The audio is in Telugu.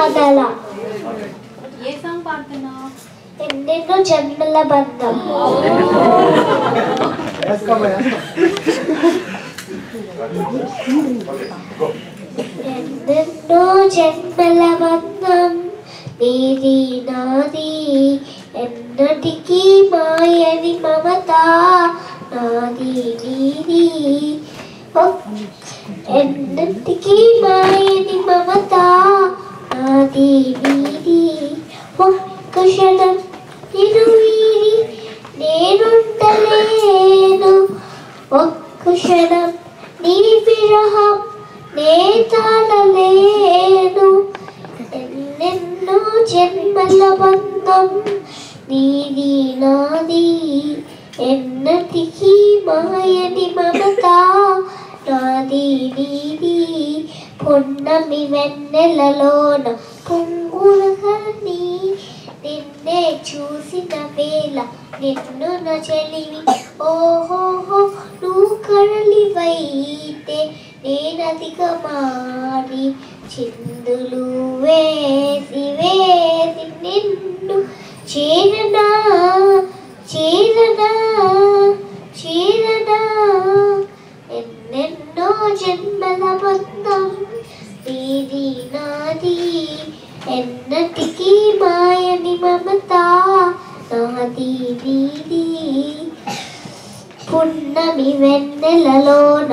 కాదల ఏ సాంగ్ పాడుతున్నావు? ఎన్నెన్నో జన్మల బంధం. ఎన్నెన్నో జన్మల బంధం నీది నాది, ఎన్నటికీ మాయని మమత నాది నీది. ఎన్నటికీ మాయని మమత నాది నీది. ఒక్క క్షణం నిన్ను వీడి నేనుండలేను, ఒక్క క్షణం నీ విరహం నే తాళలేను. ఎన్నెన్నో జన్మల బంధం నీది నాది, ఎన్నటికీ మాయని మమత నాది నీది. పొన్నమి వెన్నెలలోన పొంగులని నిన్నే చూసిన వేళ నిన్ను నా చెలివి. ఓహోహో నువ్వు కడలివైతే నేనదిగా మారి చిందులు వేసి వేసి నిన్ను చేరనా చేరనా చేరనా. ఎన్నెన్నో జన్మల బంధం నీది నాది, ఎన్నటికీ మాయని మమత నాది నీది. పున్నమి వెన్నెలలోన